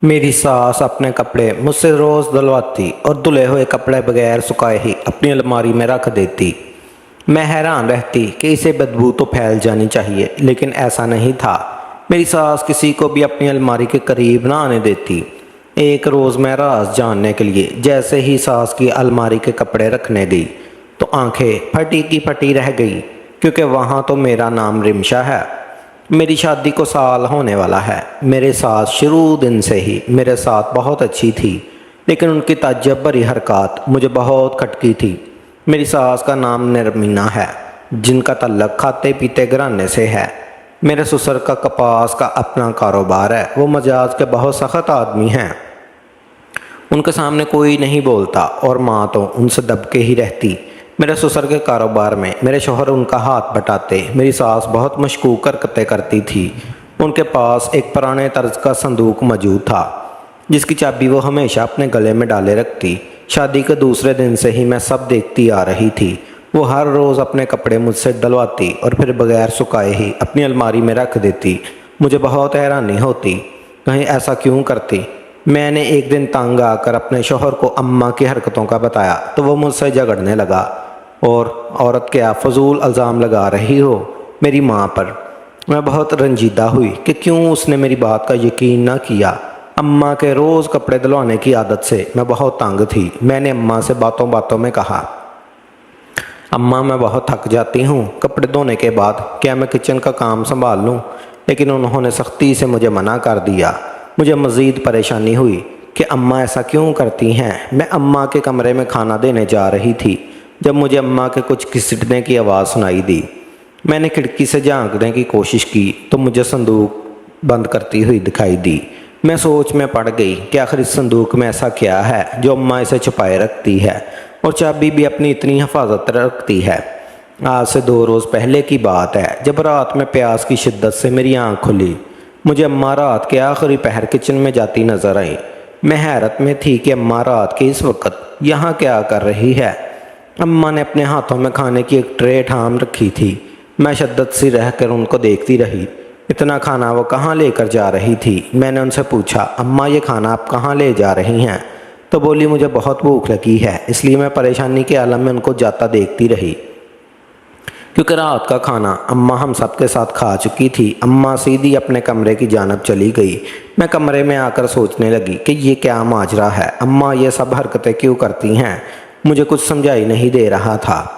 मेरी सास अपने कपड़े मुझसे रोज़ धुलवाती और धुले हुए कपड़े बगैर सुखाए ही अपनी अलमारी में रख देती। मैं हैरान रहती कि इसे बदबू तो फैल जानी चाहिए, लेकिन ऐसा नहीं था। मेरी सास किसी को भी अपनी अलमारी के करीब ना आने देती। एक रोज़ मैं राज जानने के लिए जैसे ही सास की अलमारी के कपड़े रखने गई तो आंखें फटी की फटी रह गई, क्योंकि वहाँ तो मेरा नाम रिमशा है। मेरी शादी को साल होने वाला है। मेरे सास शुरू दिन से ही मेरे साथ बहुत अच्छी थी, लेकिन उनकी ताज्जुब भरी हरकत मुझे बहुत खटकी थी। मेरी सास का नाम नरमीना है, जिनका तल्लक खाते पीते घराने से है। मेरे ससुर का कपास का अपना कारोबार है। वो मजाज के बहुत सख्त आदमी हैं। उनके सामने कोई नहीं बोलता और माँ तो उनसे दबके ही रहती। मेरे ससुर के कारोबार में मेरे शौहर उनका हाथ बटाते। मेरी सास बहुत मशकूक हरकतें करती थी। उनके पास एक पुराने तर्ज का संदूक मौजूद था, जिसकी चाबी वो हमेशा अपने गले में डाले रखती। शादी के दूसरे दिन से ही मैं सब देखती आ रही थी। वो हर रोज़ अपने कपड़े मुझसे डलवाती और फिर बगैर सुखाए ही अपनी अलमारी में रख देती। मुझे बहुत हैरानी होती, कहीं ऐसा क्यों करती। मैंने एक दिन तंग आकर अपने शौहर को अम्मा की हरकतों का बताया तो वो मुझसे झगड़ने लगा और औरत क्या फजूल इल्ज़ाम लगा रही हो मेरी माँ पर। मैं बहुत रंजीदा हुई कि क्यों उसने मेरी बात का यकीन ना किया। अम्मा के रोज़ कपड़े धुलवाने की आदत से मैं बहुत तंग थी। मैंने अम्मा से बातों बातों में कहा, अम्मा मैं बहुत थक जाती हूँ कपड़े धोने के बाद, क्या मैं किचन का काम संभाल लूँ। लेकिन उन्होंने सख्ती से मुझे मना कर दिया। मुझे मज़ीद परेशानी हुई कि अम्मा ऐसा क्यों करती हैं। मैं अम्मा के कमरे में खाना देने जा रही थी जब मुझे अम्मा के कुछ घिसटने की आवाज़ सुनाई दी। मैंने खिड़की से झांकने की कोशिश की तो मुझे संदूक बंद करती हुई दिखाई दी। मैं सोच में पड़ गई कि आखिर इस संदूक में ऐसा क्या है जो अम्मा इसे छुपाए रखती है और चाबी भी अपनी इतनी हिफाजत रखती है। आज से 2 रोज़ पहले की बात है, जब रात में प्यास की शिद्दत से मेरी आँख खुली। मुझे अम्मा रात के आखिरी पहर किचन में जाती नजर आई। मैं हैरत में थी कि अम्मा रात के इस वक्त यहाँ क्या कर रही है। अम्मा ने अपने हाथों में खाने की एक ट्रे थाम रखी थी। मैं शिद्दत सी रह कर उनको देखती रही। इतना खाना वो कहाँ लेकर जा रही थी। मैंने उनसे पूछा, अम्मा ये खाना आप कहाँ ले जा रही हैं। तो बोली, मुझे बहुत भूख लगी है, इसलिए मैं परेशानी के आलम में उनको जाता देखती रही, क्योंकि रात का खाना अम्मा हम सब के साथ खा चुकी थी। अम्मा सीधी अपने कमरे की जानब चली गई। मैं कमरे में आकर सोचने लगी कि ये क्या माजरा है। अम्मा ये सब हरकतें क्यों करती हैं। मुझे कुछ समझाई नहीं दे रहा था।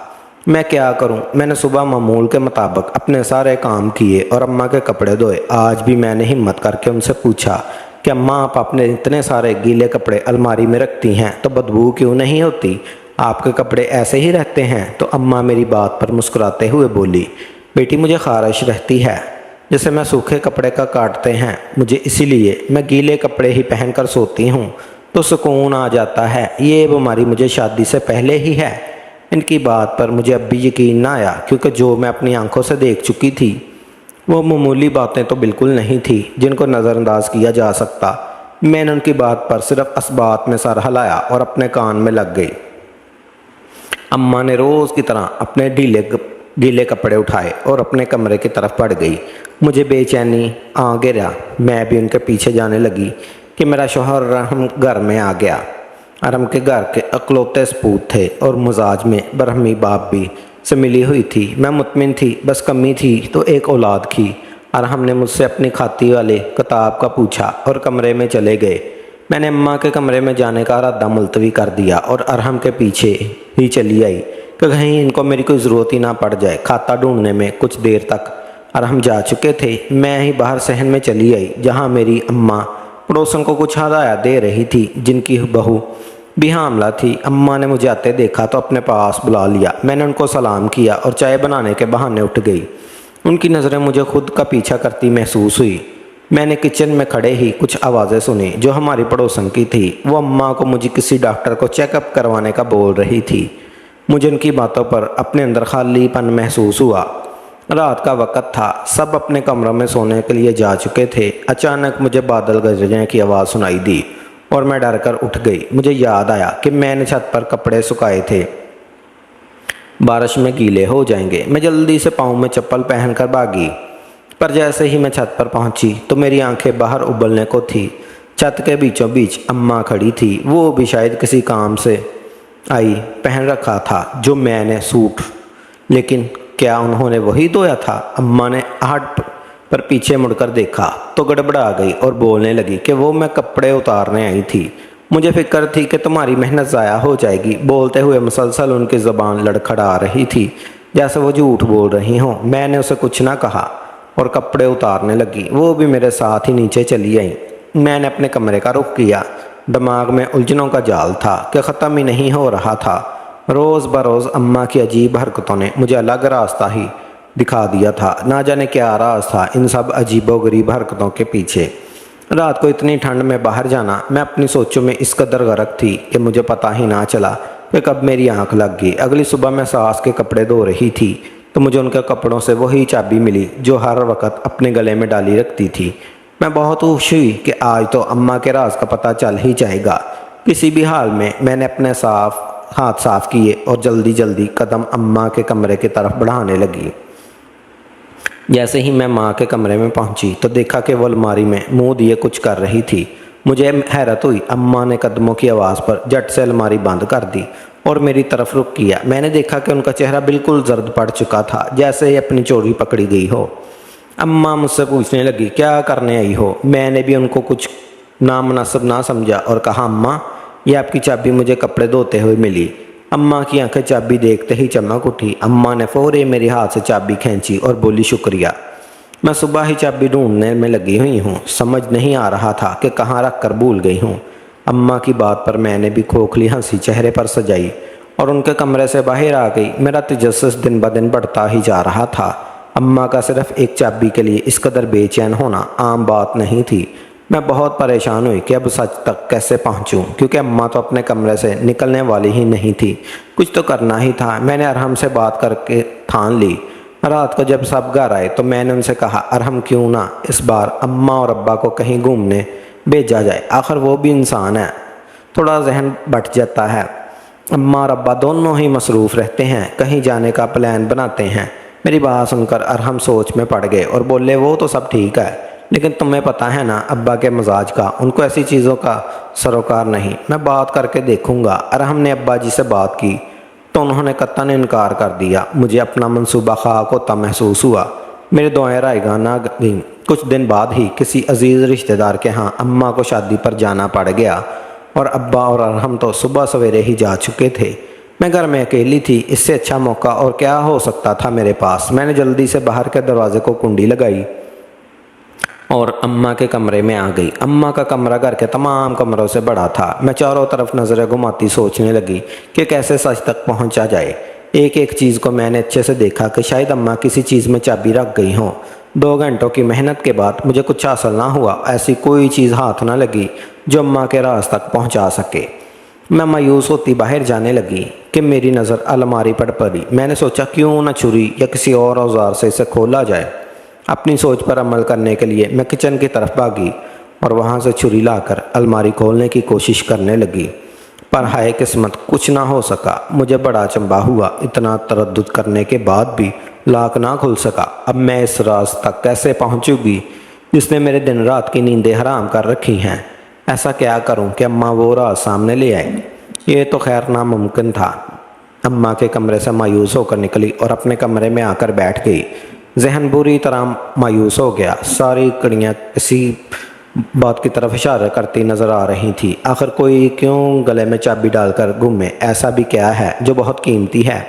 मैं क्या करूं। मैंने सुबह मामूल के मुताबिक अपने सारे काम किए और अम्मा के कपड़े धोए। आज भी मैंने हिम्मत करके उनसे पूछा कि अम्मा आप अपने इतने सारे गीले कपड़े अलमारी में रखती हैं तो बदबू क्यों नहीं होती। आपके कपड़े ऐसे ही रहते हैं। तो अम्मा मेरी बात पर मुस्कुराते हुए बोली, बेटी मुझे खारिश रहती है, जैसे मैं सूखे कपड़े का काटते हैं मुझे, इसीलिए मैं गीले कपड़े ही पहनकर सोती हूँ तो सुकून आ जाता है। ये बीमारी मुझे शादी से पहले ही है। इनकी बात पर मुझे अब भी यकीन ना आया, क्योंकि जो मैं अपनी आंखों से देख चुकी थी वो मामूली बातें तो बिल्कुल नहीं थी जिनको नज़रअंदाज किया जा सकता। मैंने उनकी बात पर सिर्फ असबात में सर हिलाया और अपने कान में लग गई। अम्मा ने रोज़ की तरह अपने गीले कपड़े उठाए और अपने कमरे की तरफ बढ़ गई। मुझे बेचैनी आ गिरा। मैं भी उनके पीछे जाने लगी कि मेरा शौहर रहम घर में आ गया। अरम के घर के अकलौते सपूत थे और मजाज में बरहमी बाप भी से मिली हुई थी। मैं मुतमिन थी, बस कमी थी तो एक औलाद की। अरहम ने मुझसे अपनी खाती वाले किताब का पूछा और कमरे में चले गए। मैंने अम्मा के कमरे में जाने का इरादा मुलतवी कर दिया और अरहम के पीछे ही चली आई कि कहीं इनको मेरी कोई ज़रूरत ही ना पड़ जाए। खाता ढूंढने में कुछ देर तक अरहम जा चुके थे। मैं ही बाहर सहन में चली आई, जहाँ मेरी अम्मा पड़ोसन को कुछ हदाया दे रही थी, जिनकी बहू भी हामला थी। अम्मा ने मुझे आते देखा तो अपने पास बुला लिया। मैंने उनको सलाम किया और चाय बनाने के बहाने उठ गई। उनकी नज़रें मुझे खुद का पीछा करती महसूस हुई। मैंने किचन में खड़े ही कुछ आवाज़ें सुनी जो हमारी पड़ोसन की थी। वो अम्मा को मुझे किसी डॉक्टर को चेकअप करवाने का बोल रही थी। मुझे उनकी बातों पर अपने अंदर खालीपन महसूस हुआ। रात का वक़्त था, सब अपने कमरों में सोने के लिए जा चुके थे। अचानक मुझे बादल गरजने की आवाज़ सुनाई दी और मैं डर कर उठ गई। मुझे याद आया कि मैंने छत पर कपड़े सुखाए थे, बारिश में गीले हो जाएंगे। मैं जल्दी से पाँव में चप्पल पहनकर भागी, पर जैसे ही मैं छत पर पहुंची तो मेरी आंखें बाहर उबलने को थी। छत के बीचों बीच अम्मा खड़ी थी। वो भी शायद किसी काम से आई। पहन रखा था जो मैंने सूट, लेकिन क्या उन्होंने वही धोया था? अम्मा ने आहट पर पीछे मुड़कर देखा तो गड़बड़ा गई और बोलने लगी कि वो मैं कपड़े उतारने आई थी। मुझे फिक्र थी कि तुम्हारी मेहनत ज़ाया हो जाएगी। बोलते हुए मुसलसल उनकी ज़बान लड़खड़ा रही थी जैसे वो झूठ बोल रही हों। मैंने उसे कुछ ना कहा और कपड़े उतारने लगी। वो भी मेरे साथ ही नीचे चली आई। मैंने अपने कमरे का रुख किया। दिमाग में उलझनों का जाल था कि ख़त्म ही नहीं हो रहा था। रोज़ बरोज़ अम्मा की अजीब हरकतों ने मुझे अलग रास्ता ही दिखा दिया था। ना जाने क्या राज था इन सब अजीबोगरीब हरकतों के पीछे। रात को इतनी ठंड में बाहर जाना, मैं अपनी सोचों में इस कदर गर्क थी कि मुझे पता ही ना चला कि कब मेरी आंख लग गई। अगली सुबह मैं सास के कपड़े धो रही थी तो मुझे उनके कपड़ों से वही चाबी मिली जो हर वक्त अपने गले में डाली रखती थी। मैं बहुत खुश हुई कि आज तो अम्मा के राज का पता चल ही जाएगा। किसी भी हाल में मैंने अपने हाथ साफ किए और जल्दी जल्दी कदम अम्मा के कमरे की तरफ बढ़ाने लगी। जैसे ही मैं माँ के कमरे में पहुंची तो देखा कि वो अलमारी में मुंह दिए कुछ कर रही थी। मुझे हैरत हुई। अम्मा ने कदमों की आवाज़ पर झट से अलमारी बंद कर दी और मेरी तरफ रुख किया। मैंने देखा कि उनका चेहरा बिल्कुल जर्द पड़ चुका था, जैसे ही अपनी चोरी पकड़ी गई हो। अम्मा मुझसे पूछने लगी, क्या करने आई हो? मैंने भी उनको कुछ नामुनासिब ना समझा और कहा, अम्मा ये आपकी चाबी मुझे कपड़े धोते हुए मिली। अम्मा की आंखें चाबी देखते ही चमक उठी। अम्मा ने फौरी मेरे हाथ से चाबी खींची और बोली, शुक्रिया। मैं सुबह ही चाबी ढूंढने में लगी हुई हूँ। समझ नहीं आ रहा था कि कहाँ रख कर भूल गई हूँ। अम्मा की बात पर मैंने भी खोखली हंसी चेहरे पर सजाई और उनके कमरे से बाहर आ गई। मेरा तजस्सुस दिन ब दिन बढ़ता ही जा रहा था। अम्मा का सिर्फ एक चाबी के लिए इस कदर बेचैन होना आम बात नहीं थी। मैं बहुत परेशान हुई कि अब सच तक कैसे पहुंचूं, क्योंकि अम्मा तो अपने कमरे से निकलने वाली ही नहीं थी। कुछ तो करना ही था। मैंने अरहम से बात करके ठान ली। रात को जब सब घर आए तो मैंने उनसे कहा, अरहम क्यों ना इस बार अम्मा और अब्बा को कहीं घूमने भेजा जाए। आखिर वो भी इंसान है, थोड़ा जहन बट जाता है। अम्मा और अब्बा दोनों ही मसरूफ़ रहते हैं, कहीं जाने का प्लान बनाते हैं। मेरी बात सुनकर अरहम सोच में पड़ गए और बोले, वो तो सब ठीक है, लेकिन तुम्हें पता है ना अब्बा के मजाज का, उनको ऐसी चीज़ों का सरोकार नहीं। मैं बात करके देखूंगा। अरहम ने अब्बा जी से बात की तो उन्होंने कत्तन इनकार कर दिया। मुझे अपना मंसूबा खाक होता महसूस हुआ। मेरे दुआएं रायगाना गईं। कुछ दिन बाद ही किसी अजीज़ रिश्तेदार के यहाँ अम्मा को शादी पर जाना पड़ गया और अब्बा और अरहम तो सुबह सवेरे ही जा चुके थे। मैं घर में अकेली थी। इससे अच्छा मौका और क्या हो सकता था मेरे पास। मैंने जल्दी से बाहर के दरवाजे को कुंडी लगाई और अम्मा के कमरे में आ गई। अम्मा का कमरा घर के तमाम कमरों से बड़ा था। मैं चारों तरफ नज़रें घुमाती सोचने लगी कि कैसे सच तक पहुंचा जाए। एक एक चीज़ को मैंने अच्छे से देखा कि शायद अम्मा किसी चीज़ में चाबी रख गई हो। 2 घंटों की मेहनत के बाद मुझे कुछ हासिल ना हुआ। ऐसी कोई चीज़ हाथ ना लगी जो अम्मा के राज तक पहुँचा सके। मैं मायूस होती बाहर जाने लगी कि मेरी नज़र अलमारी पर पड़ी। मैंने सोचा, क्यों न छुरी या किसी और औजार से इसे खोला जाए। अपनी सोच पर अमल करने के लिए मैं किचन की तरफ भागी और वहां से छुरी लाकर अलमारी खोलने की कोशिश करने लगी, पर हाय किस्मत, कुछ ना हो सका। मुझे बड़ा अचंभा हुआ। इतना तरद्दुद करने के बाद भी लाक ना खुल सका। अब मैं इस राज तक कैसे पहुंचूंगी जिसने मेरे दिन रात की नींदें हराम कर रखी हैं। ऐसा क्या करूं कि अम्मा वो राज सामने ले आए। ये तो खैर नामुमकिन था। अम्मा के कमरे से मायूस होकर निकली और अपने कमरे में आकर बैठ गई। जहन बुरी तरह मायूस हो गया। सारी कड़ियाँ किसी बात की तरफ इशारा करती नज़र आ रही थी। आखिर कोई क्यों गले में चाबी डालकर घूमे? ऐसा भी क्या है जो बहुत कीमती है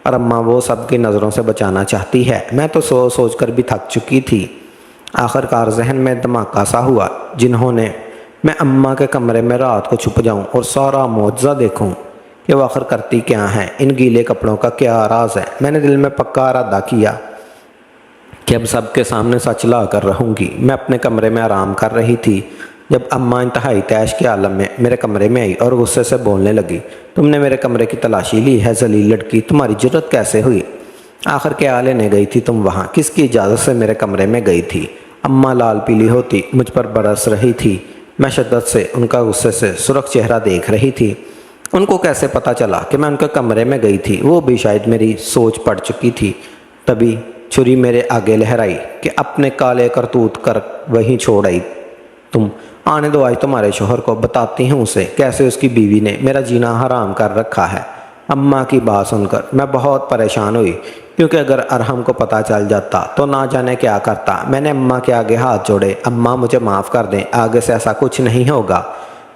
और अम्मा वो सबकी नज़रों से बचाना चाहती है? मैं तो सोच सोच कर भी थक चुकी थी। आखिरकार जहन में धमाका सा हुआ। जिन्होंने मैं अम्मा के कमरे में रात को छुप जाऊं और सारा मुआवजा देखूं कि वो आखिर करती क्या है। इन गीले कपड़ों का क्या राज है। मैंने दिल में पक्का इरादा किया कि अब सबके सामने सच ला कर रहूँगी। मैं अपने कमरे में आराम कर रही थी जब अम्मा इंतहाई तैश के आलम में मेरे कमरे में आई और गुस्से से बोलने लगी, तुमने मेरे कमरे की तलाशी ली है जलील लड़की, तुम्हारी जुर्रत कैसे हुई? आखिर क्या लेने गई थी तुम वहाँ? किसकी इजाज़त से मेरे कमरे में गई थी? अम्मा लाल पीली होती मुझ पर बरस रही थी। मैं शिद्दत से उनका गुस्से से सुर्ख चेहरा देख रही थी। उनको कैसे पता चला कि मैं उनके कमरे में गई थी? वो भी शायद मेरी सोच पड़ चुकी थी। तभी छुरी मेरे आगे लहराई कि अपने काले करतूत कर वहीं छोड़ आई तुम। आने दो आज तुम्हारे शोहर को, बताती हूँ उसे कैसे उसकी बीवी ने मेरा जीना हराम कर रखा है। अम्मा की बात सुनकर मैं बहुत परेशान हुई, क्योंकि अगर अरहम को पता चल जाता तो ना जाने क्या करता। मैंने अम्मा के आगे हाथ जोड़े, अम्मा मुझे माफ़ कर दें, आगे से ऐसा कुछ नहीं होगा।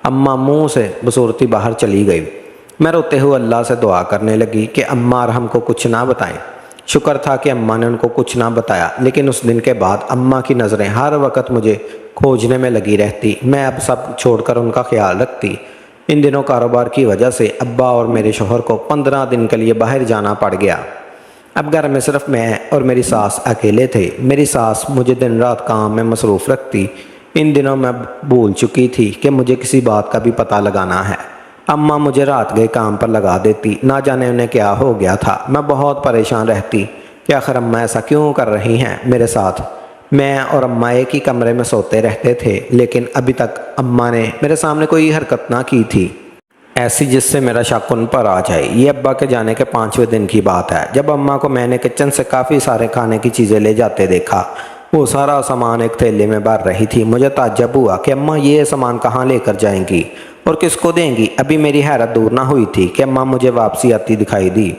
अम्मा मुंह से बसूरती बाहर चली गई। मैं रोते हुए अल्लाह से दुआ करने लगी कि अम्मा अरहम को कुछ ना बताएं। शुक्र था कि अम्मा ने उनको कुछ ना बताया, लेकिन उस दिन के बाद अम्मा की नज़रें हर वक्त मुझे खोजने में लगी रहती। मैं अब सब छोड़कर उनका ख्याल रखती। इन दिनों कारोबार की वजह से अब्बा और मेरे शोहर को 15 दिन के लिए बाहर जाना पड़ गया। अब घर में सिर्फ मैं और मेरी सास अकेले थे। मेरी सास मुझे दिन रात काम में मसरूफ़ रखती। इन दिनों मैं भूल चुकी थी कि मुझे किसी बात का भी पता लगाना है। अम्मा मुझे रात गए काम पर लगा देती, ना जाने उन्हें क्या हो गया था। मैं बहुत परेशान रहती कि आखिर अम्मा ऐसा क्यों कर रही हैं मेरे साथ। मैं और अम्मा एक ही कमरे में सोते रहते थे, लेकिन अभी तक अम्मा ने मेरे सामने कोई हरकत ना की थी ऐसी जिससे मेरा शक उन पर आ जाए। ये अब्बा के जाने के 5वें दिन की बात है, जब अम्मा को मैंने किचन से काफ़ी सारे खाने की चीज़ें ले जाते देखा। वो सारा सामान एक थैले में भर रही थी। मुझे ताज्जुब हुआ कि अम्मा ये सामान कहाँ लेकर जाएंगी और किसको देंगी। अभी मेरी हैरत दूर ना हुई थी कि अम्मा मुझे वापसी आती दिखाई दी।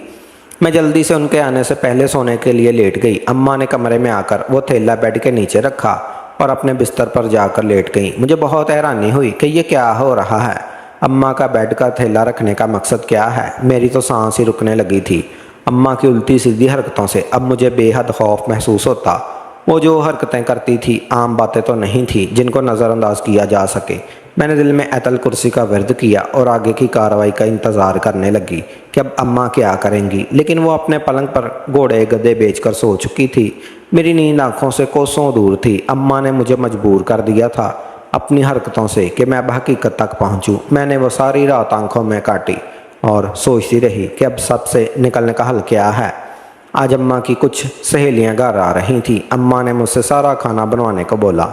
मैं जल्दी से उनके आने से पहले सोने के लिए लेट गई। अम्मा ने कमरे में आकर वो थैला बेड के नीचे रखा और अपने बिस्तर पर जाकर लेट गई। मुझे बहुत हैरानी हुई कि ये क्या हो रहा है। अम्मा का बेड का थैला रखने का मकसद क्या है। मेरी तो सांस ही रुकने लगी थी। अम्मा की उल्टी सीधी हरकतों से अब मुझे बेहद खौफ महसूस होता। वो जो हरकतें करती थी आम बातें तो नहीं थी जिनको नज़रअंदाज किया जा सके। मैंने दिल में ऐतल कुर्सी का विर्द किया और आगे की कार्रवाई का इंतज़ार करने लगी कि अब अम्मा क्या करेंगी। लेकिन वो अपने पलंग पर घोड़े गधे बेचकर सो चुकी थी। मेरी नींद आंखों से कोसों दूर थी। अम्मा ने मुझे मजबूर कर दिया था अपनी हरकतों से कि मैं अब हकीकत तक पहुँचूँ। मैंने वो सारी रात आंखों में काटी और सोचती रही कि अब सबसे निकलने का हल क्या है। आज अम्मा की कुछ सहेलियां घर आ रही थीं। अम्मा ने मुझसे सारा खाना बनवाने को बोला।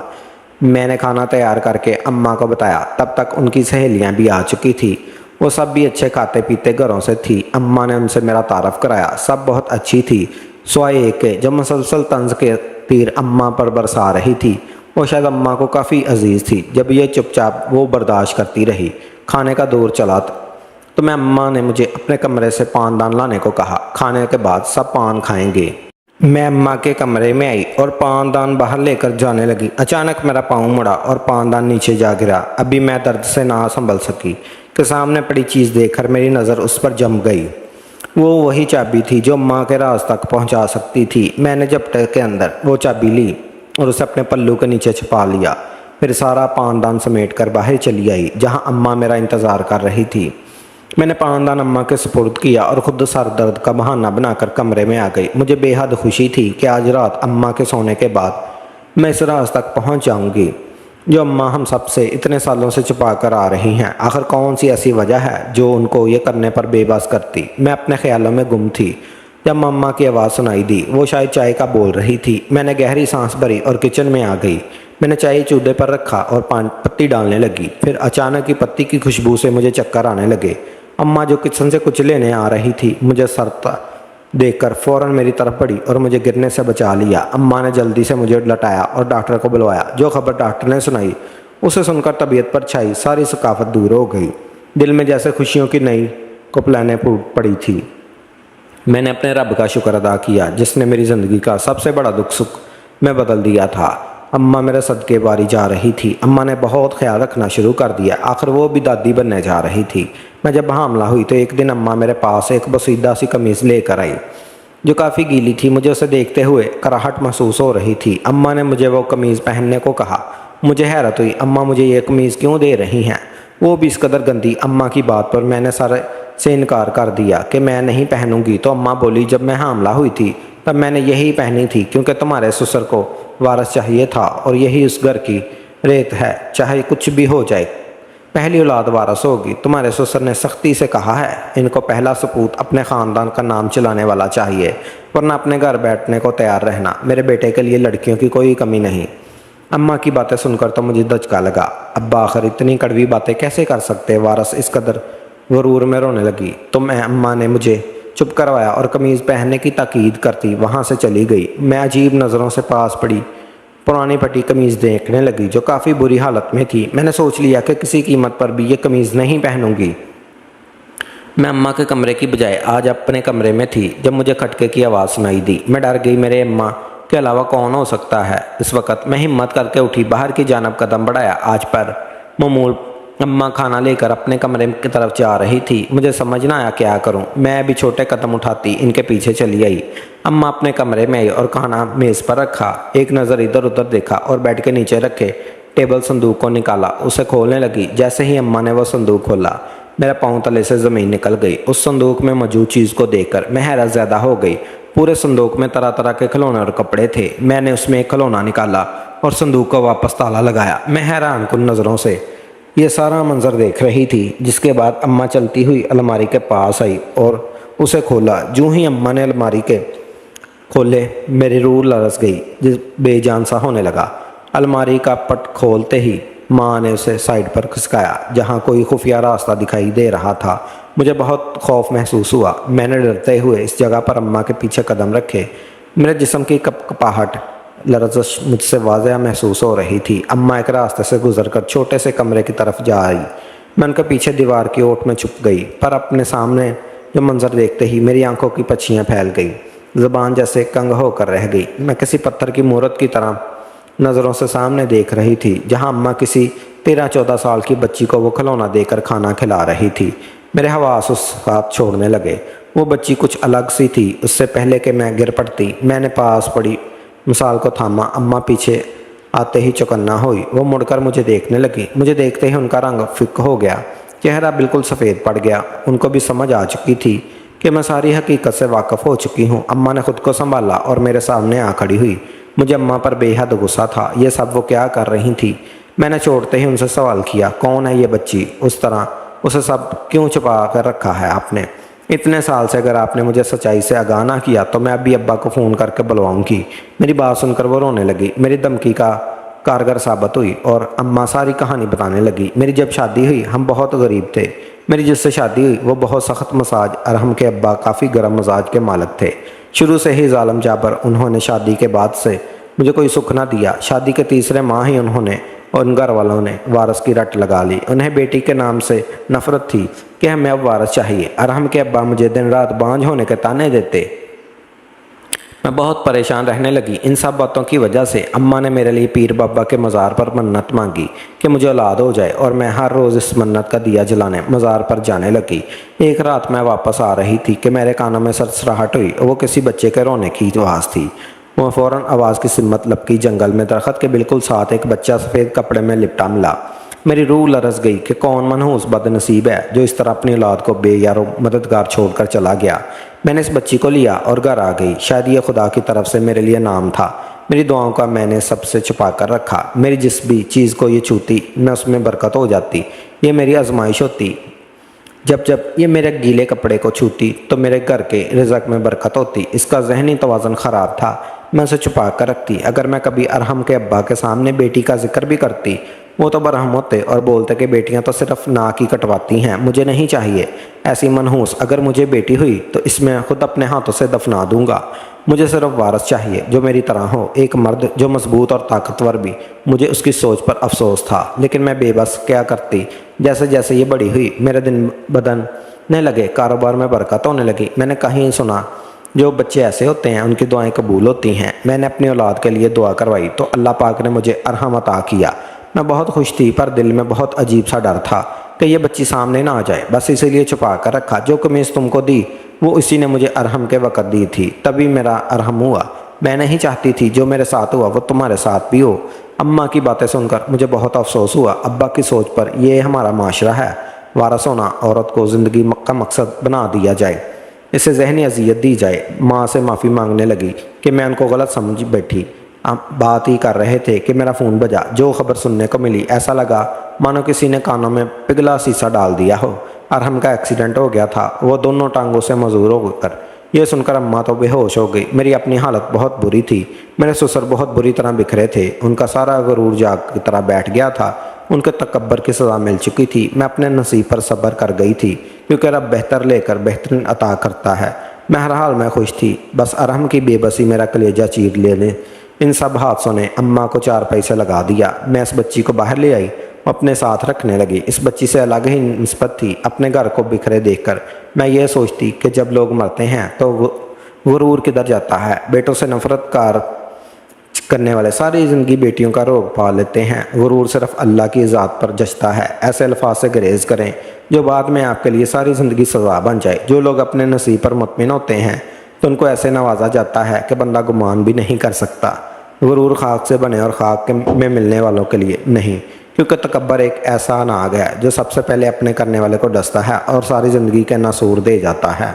मैंने खाना तैयार करके अम्मा को बताया। तब तक उनकी सहेलियां भी आ चुकी थी। वो सब भी अच्छे खाते पीते घरों से थी। अम्मा ने उनसे मेरा तारफ़ कराया। सब बहुत अच्छी थी, स्वाए एक के जो मुसलसल तंज के तीर अम्मा पर बरसा रही थी। वो शायद अम्मा को काफ़ी अजीज़ थी। जब ये चुपचाप वो बर्दाश्त करती रही। खाने का दौर चला तो मैं अम्मा ने मुझे अपने कमरे से पानदान लाने को कहा। खाने के बाद सब पान खाएंगे। मैं अम्मा के कमरे में आई और पानदान बाहर लेकर जाने लगी। अचानक मेरा पाँव मुड़ा और पानदान नीचे जा गिरा। अभी मैं दर्द से ना संभल सकी कि सामने पड़ी चीज़ देखकर मेरी नज़र उस पर जम गई। वो वही चाबी थी जो अम्मा के राज तक पहुंचा सकती थी। मैंने झपटे के अंदर वो चाबी ली और उसे अपने पल्लू के नीचे छुपा लिया। फिर सारा पानदान समेट कर बाहर चली आई जहाँ अम्मा मेरा इंतज़ार कर रही थी। मैंने पानदान अम्मा के सुपुर्द किया और ख़ुद सर दर्द का बहाना बनाकर कमरे में आ गई। मुझे बेहद खुशी थी कि आज रात अम्मा के सोने के बाद मैं इस राज तक पहुंच जाऊंगी जो अम्मा हम सब से इतने सालों से छुपा कर आ रही हैं। आखिर कौन सी ऐसी वजह है जो उनको ये करने पर बेबस करती। मैं अपने ख्यालों में गुम थी जब अम्मा की आवाज़ सुनाई दी। वो शायद चाय का बोल रही थी। मैंने गहरी सांस भरी और किचन में आ गई। मैंने चाय चूल्हे पर रखा और पत्ती डालने लगी। फिर अचानक ही पत्ती की खुशबू से मुझे चक्कर आने लगे। अम्मा जो किचन से कुछ लेने आ रही थी मुझे सरता देखकर फ़ौरन मेरी तरफ बढ़ी और मुझे गिरने से बचा लिया। अम्मा ने जल्दी से मुझे लटाया और डॉक्टर को बुलवाया। जो खबर डॉक्टर ने सुनाई उसे सुनकर तबीयत पर छाई सारी सकाफत दूर हो गई। दिल में जैसे खुशियों की नई कुपलाने पड़ी थी। मैंने अपने रब का शुक्र अदा किया जिसने मेरी ज़िंदगी का सबसे बड़ा दुख सुख में बदल दिया था। अम्मा मेरे सदके बारी जा रही थी। अम्मा ने बहुत ख्याल रखना शुरू कर दिया। आखिर वो भी दादी बनने जा रही थी। मैं जब हामला हुई तो एक दिन अम्मा मेरे पास एक बसीदा सी कमीज़ लेकर आई जो काफ़ी गीली थी। मुझे उसे देखते हुए कराहट महसूस हो रही थी। अम्मा ने मुझे वो कमीज़ पहनने को कहा। मुझे हैरत हुई, अम्मा मुझे ये कमीज़ क्यों दे रही हैं, वो भी इस कदर गंदी। अम्मा की बात पर मैंने सारे से इनकार कर दिया कि मैं नहीं पहनूंगी। तो अम्मा बोली, जब मैं हामला हुई थी तब मैंने यही पहनी थी क्योंकि तुम्हारे ससुर को वारस चाहिए था और यही उस घर की रेत है। चाहे कुछ भी हो जाए पहली औलाद वारस होगी। तुम्हारे ससुर ने सख्ती से कहा है इनको पहला सपूत अपने ख़ानदान का नाम चलाने वाला चाहिए, वरना अपने घर बैठने को तैयार रहना। मेरे बेटे के लिए लड़कियों की कोई कमी नहीं। अम्मा की बातें सुनकर तो मुझे दचका लगा। अब्बा आखिर इतनी कड़वी बातें कैसे कर सकते वारस इस कदर गुरूर में रोने लगी। तो मैं अम्मा ने मुझे चुप करवाया और कमीज़ पहनने की ताकीद करती वहाँ से चली गई। मैं अजीब नज़रों से पुरानी फटी कमीज़ देखने लगी जो काफ़ी बुरी हालत में थी। मैंने सोच लिया कि किसी कीमत पर भी ये कमीज़ नहीं पहनूंगी। मैं अम्मा के कमरे की बजाय आज अपने कमरे में थी जब मुझे खटके की आवाज़ सुनाई दी। मैं डर गई, मेरे अम्मा के अलावा कौन हो सकता है। इस वक्त मैं हिम्मत करके उठी, बाहर की जानब कदम बढ़ाया। आज पर मामूल अम्मा खाना लेकर अपने कमरे की तरफ जा रही थी। मुझे समझ ना आया क्या करूं। मैं भी छोटे कदम उठाती इनके पीछे चली आई। अम्मा अपने कमरे में आई और खाना मेज़ पर रखा। एक नज़र इधर उधर देखा और बेड के नीचे रखे टेबल संदूक को निकाला, उसे खोलने लगी। जैसे ही अम्मा ने वह संदूक खोला, मेरा पाँव तले से ज़मीन निकल गई। उस संदूक में मौजूद चीज़ को देखकर मैं हैरत ज़्यादा हो गई। पूरे संदूक में तरह तरह के खिलौने और कपड़े थे। मैंने उसमें एक खिलौना निकाला और संदूक को वापस ताला लगाया। मैं हैरान कुन नज़रों से ये सारा मंजर देख रही थी। जिसके बाद अम्मा चलती हुई अलमारी के पास आई और उसे खोला। जूँ ही अम्मा ने अलमारी के खोले, मेरी रूह लरस गई, जिस बेजान सा होने लगा। अलमारी का पट खोलते ही माँ ने उसे साइड पर खिसकाया जहाँ कोई खुफिया रास्ता दिखाई दे रहा था। मुझे बहुत खौफ महसूस हुआ। मैंने डरते हुए इस जगह पर अम्मा के पीछे कदम रखे। मेरे जिस्म की कपकपाहट लरज़श मुझसे वाज़ह महसूस हो रही थी। अम्मा एक रास्ते से गुजरकर छोटे से कमरे की तरफ जा आई। मैं उनके पीछे दीवार की ओट में छुप गई, पर अपने सामने जो मंजर देखते ही मेरी आंखों की पच्छियाँ फैल गई। ज़बान जैसे कंग होकर रह गई। मैं किसी पत्थर की मूरत की तरह नज़रों से सामने देख रही थी, जहां अम्मा किसी 13-14 साल की बच्ची को वो खिलौना देकर खाना खिला रही थी। मेरे हवास उस हाथ छोड़ने लगे। वो बच्ची कुछ अलग सी थी। उससे पहले कि मैं गिर पड़ती, मैंने पास पड़ी मिसाल को थामा। अम्मा पीछे आते ही चौकन्ना हुई। वो मुड़कर मुझे देखने लगी। मुझे देखते ही उनका रंग फिक्क हो गया, चेहरा बिल्कुल सफ़ेद पड़ गया। उनको भी समझ आ चुकी थी कि मैं सारी हकीकत से वाकिफ़ हो चुकी हूँ। अम्मा ने खुद को संभाला और मेरे सामने आ खड़ी हुई। मुझे अम्मा पर बेहद गुस्सा था। ये सब वो क्या कर रही थी। मैंने छोड़ते ही उनसे सवाल किया, कौन है ये बच्ची? उस तरह उसे सब क्यों छुपा कर रखा है आपने? इतने साल से अगर आपने मुझे सच्चाई से आगाह ना किया तो मैं अभी अब्बा को फ़ोन करके बुलवाऊंगी। मेरी बात सुनकर वो रोने लगी। मेरी धमकी का कारगर साबित हुई और अम्मा सारी कहानी बताने लगी। मेरी जब शादी हुई हम बहुत गरीब थे। मेरी जिससे शादी हुई वो बहुत सख्त मसाज। अरहम के अब्बा काफ़ी गर्म मजाज के मालिक थे। शुरू से ही जालिम जाबर। उन्होंने शादी के बाद से मुझे कोई सुख ना दिया। शादी के तीसरे माह ही उन्होंने और उन घर वालों ने वारस की रट लगा ली। उन्हें बेटी के नाम से नफरत थी कि हमें अब वारस चाहिए। अरहम के अब्बा मुझे दिन रात बांझ होने के ताने देते। मैं बहुत परेशान रहने लगी। इन सब बातों की वजह से अम्मा ने मेरे लिए पीर बाबा के मज़ार पर मन्नत मांगी कि मुझे औलाद हो जाए, और मैं हर रोज़ इस मन्नत का दिया जलाने मज़ार पर जाने लगी। एक रात मैं वापस आ रही थी कि मेरे कानों में सरसराहट हुई। वो किसी बच्चे के रोने की आवाज़ थी। वह फ़ौरन आवाज़ की सिमत लपकी। जंगल में दरख्त के बिल्कुल साथ एक बच्चा सफ़ेद कपड़े में लिपटा मिला। मेरी रूह लरस गई कि कौन मनहूस बदनसीब है जो इस तरह अपनी औलाद को बेयारो मददगार छोड़कर चला गया। मैंने इस बच्ची को लिया और घर आ गई। शायद ये खुदा की तरफ से मेरे लिए नाम था। मेरी दुआओं का मैंने सबसे छुपा कर रखा। मेरी जिस भी चीज़ को ये छूती मैं उसमें बरकत हो जाती। ये मेरी आजमाइश होती। जब जब ये मेरे गीले कपड़े को छूती तो मेरे घर के रिज़्क़ में बरकत होती। इसका जहनी तवाज़ुन ख़राब था। मैं उसे छुपा कर रखती। अगर मैं कभी अरहम के अब्बा के सामने बेटी का जिक्र भी करती, वो तो बरहम होते और बोलते कि बेटियां तो सिर्फ नाक ही कटवाती हैं, मुझे नहीं चाहिए ऐसी मनहूस। अगर मुझे बेटी हुई तो इसमें खुद अपने हाथों से दफना दूंगा। मुझे सिर्फ वारस चाहिए जो मेरी तरह हो, एक मर्द जो मजबूत और ताकतवर भी। मुझे उसकी सोच पर अफसोस था, लेकिन मैं बेबस क्या करती। जैसे जैसे ये बड़ी हुई मेरे दिन बदलने लगे, कारोबार में बरकत होने लगी। मैंने कहीं सुना जो बच्चे ऐसे होते हैं उनकी दुआएं कबूल होती हैं। मैंने अपनी औलाद के लिए दुआ करवाई तो अल्लाह पाक ने मुझे अरहम अता किया। मैं बहुत खुश थी, पर दिल में बहुत अजीब सा डर था कि ये बच्ची सामने ना आ जाए। बस इसीलिए छुपा कर रखा। जो कमीज़ तुमको दी वो इसी ने मुझे अरहम के वक़्त दी थी, तभी मेरा अरहम हुआ। मैं नहीं चाहती थी जो मेरे साथ हुआ वो तुम्हारे साथ भी हो। अम्मा की बातें सुनकर मुझे बहुत अफसोस हुआ। अब्बा की सोच पर ये हमारा माशरा है, वारस होना औरत को ज़िंदगी का मकसद बना दिया जाए, इसे जहनी अजियत दी जाए। माँ से माफ़ी मांगने लगी कि मैं उनको गलत समझ बैठी। बात ही कर रहे थे कि मेरा फ़ोन बजा। जो खबर सुनने को मिली ऐसा लगा मानो किसी ने कानों में पिघला शीशा डाल दिया हो। अरहम का एक्सीडेंट हो गया था। वो दोनों टांगों से मजबूर होकर। यह सुनकर अम्मा तो बेहोश हो गई। मेरी अपनी हालत बहुत बुरी थी। मेरे ससुर बहुत बुरी तरह बिखरे थे। उनका सारा गरूर जाग की तरह बैठ गया था। उनके तकब्बर की सज़ा मिल चुकी थी। मैं अपने नसीब पर सब्र कर गई थी, क्योंकि रब बेहतर लेकर बेहतरीन अता करता है। मैं हर हाल में खुश थी। बस अरहम की बेबसी मेरा कलेजा चीर लेने इन सब हादसों ने अम्मा को चारपाई से लगा दिया। मैं इस बच्ची को बाहर ले आई, वो अपने साथ रखने लगी। इस बच्ची से अलग ही निस्बत थी। अपने घर को बिखरे देखकर मैं ये सोचती कि जब लोग मरते हैं तो गुरूर किधर जाता है। बेटों से नफरत करने वाले सारी ज़िंदगी बेटियों का रोग पाल लेते हैं। गुरूर सिर्फ अल्लाह की ज़ात पर जचता है। ऐसे अल्फाज से गुरेज करें जो बाद में आपके लिए सारी ज़िंदगी सज़ा बन जाए। जो लोग अपने नसीब पर मुतमिन होते हैं तो उनको ऐसे नवाजा जाता है कि बंदा गुमान भी नहीं कर सकता। गुरूर खाक से बने और खाक में मिलने वालों के लिए नहीं, क्योंकि तकब्बर एक ऐसा नाग है जो सबसे पहले अपने करने वाले को डसता है और सारी ज़िंदगी के नासूर दे जाता है।